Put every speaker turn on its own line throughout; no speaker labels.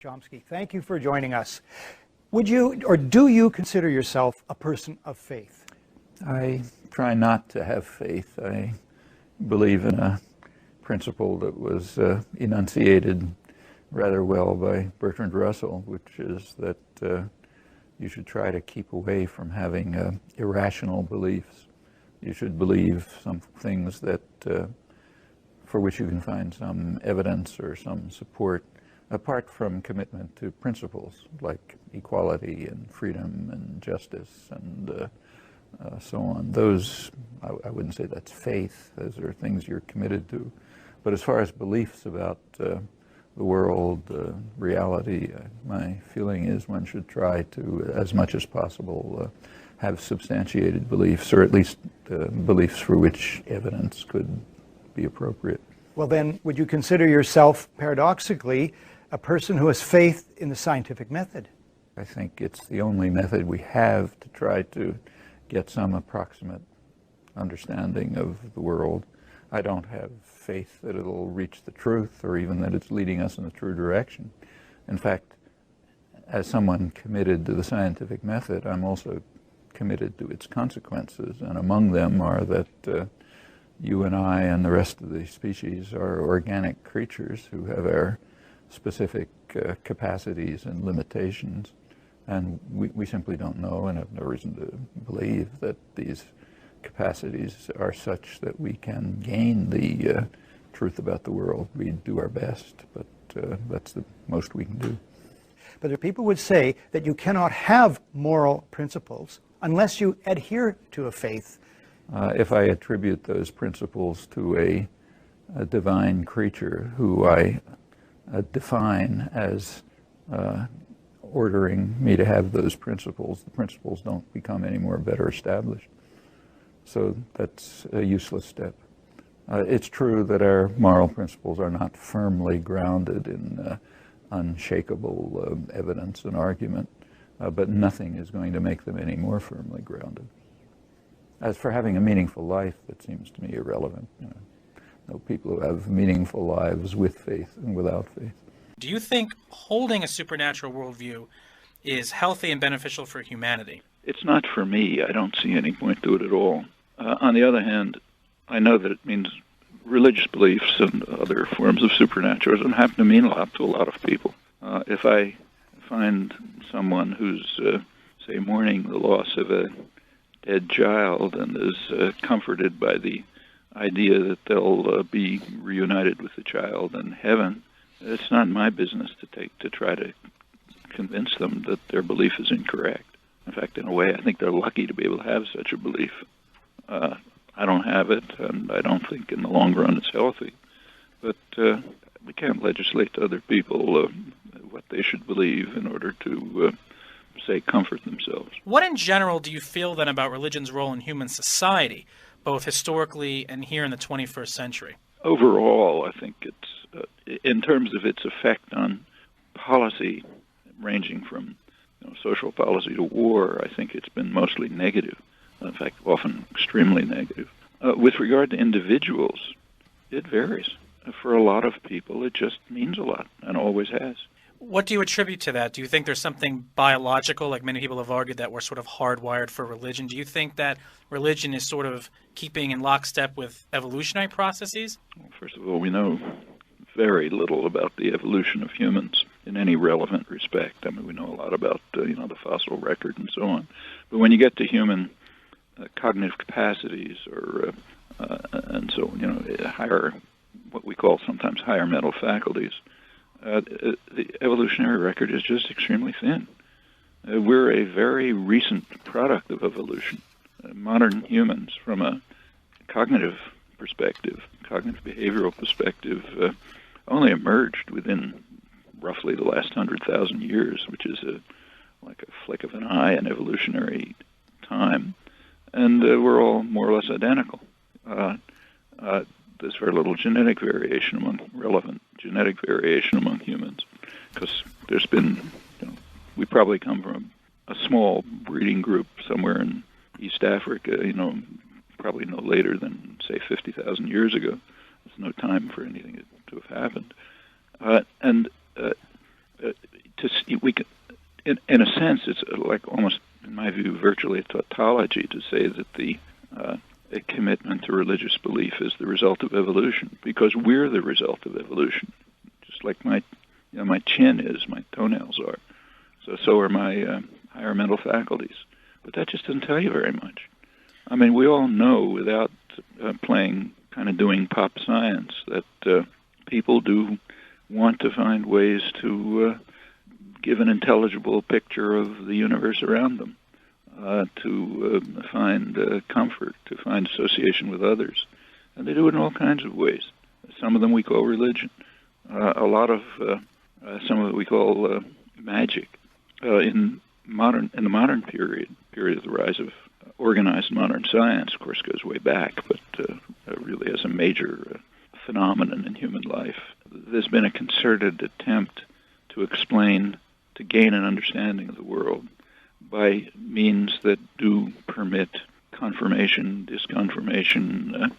Chomsky, thank you for joining us. Would you, or do you consider yourself a person of faith?
I try not to have faith. I believe in a principle that was enunciated rather well by Bertrand Russell, which is that you should try to keep away from having irrational beliefs. You should believe some things that for which you can find some evidence or some support, apart from commitment to principles like equality and freedom and justice and so on. Those, I wouldn't say that's faith. Those are things you're committed to. But as far as beliefs about the world, reality, my feeling is one should try to, as much as possible, have substantiated beliefs, or at least beliefs for which evidence could be appropriate.
Well then, would you consider yourself, paradoxically, a person who has faith in the scientific method?
I think it's the only method we have to try to get some approximate understanding of the world. I don't have faith that it'll reach the truth or even that it's leading us in the true direction. In fact, as someone committed to the scientific method, I'm also committed to its consequences, and among them are that you and I and the rest of the species are organic creatures who have our specific capacities and limitations, and we simply don't know and have no reason to believe that these capacities are such that we can gain the truth about the world. We do our best, but that's the most we can do.
But there people would say that you cannot have moral principles unless you adhere to a faith.
If I attribute those principles to a divine creature who I define as ordering me to have those principles, the principles don't become any more better established. So that's a useless step. It's true that our moral principles are not firmly grounded in unshakable evidence and argument, but nothing is going to make them any more firmly grounded. As for having a meaningful life, that seems to me irrelevant. No people who have meaningful lives with faith and without faith.
Do you think holding a supernatural worldview is healthy and beneficial for humanity?
It's not for me. I don't see any point to it at all. On the other hand, I know that it means religious beliefs and other forms of supernaturalism happen to mean a lot to a lot of people. If I find someone who's, say, mourning the loss of a dead child and is comforted by the idea that they'll be reunited with the child in heaven, it's not my business to try to convince them that their belief is incorrect. In fact, in a way, I think they're lucky to be able to have such a belief. I don't have it, and I don't think in the long run it's healthy. But we can't legislate to other people what they should believe in order to, say, comfort themselves.
What in general do you feel then about religion's role in human society, both historically and here in the 21st century?
Overall, I think it's, in terms of its effect on policy, ranging from social policy to war, I think it's been mostly negative. In fact, often extremely negative. With regard to individuals, it varies. For a lot of people, it just means a lot, and always has.
What do you attribute to that? Do you think there's something biological, like many people have argued that we're sort of hardwired for religion? Do you think that religion is sort of keeping in lockstep with evolutionary processes?
Well, first of all, we know very little about the evolution of humans in any relevant respect. I mean, we know a lot about, the fossil record and so on. But when you get to human cognitive capacities or and so higher, what we call sometimes higher mental faculties, the evolutionary record is just extremely thin. We're a very recent product of evolution. Modern humans, from a cognitive perspective, cognitive behavioral perspective, only emerged within roughly the last 100,000 years, which is like a flick of an eye in evolutionary time. And we're all more or less identical. There's very little genetic variation relevant genetic variation among humans, because there's been, we probably come from a small breeding group somewhere in East Africa, probably no later than, say, 50,000 years ago. There's no time for anything to have happened. we can, in a sense, it's like almost, in my view, virtually a tautology to say that a commitment to religious belief is the result of evolution, because we're the result of evolution. Just like my chin is, my toenails are. So are my higher mental faculties. But that just doesn't tell you very much. I mean, we all know, without doing pop science, that people do want to find ways to give an intelligible picture of the universe around them, to find comfort, to find association with others. And they do it in all kinds of ways. Some of them we call religion. A lot of some of it we call magic. In the modern period of the rise of organized modern science, of course, goes way back, but really as a major phenomenon in human life. There's been a concerted attempt to gain an understanding of the world by means that do permit confirmation, disconfirmation,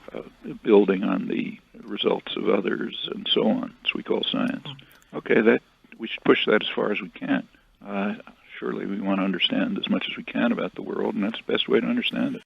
building on the results of others, and so on. That's what we call science. Okay, that we should push that as far as we can. Surely we want to understand as much as we can about the world, and that's the best way to understand it.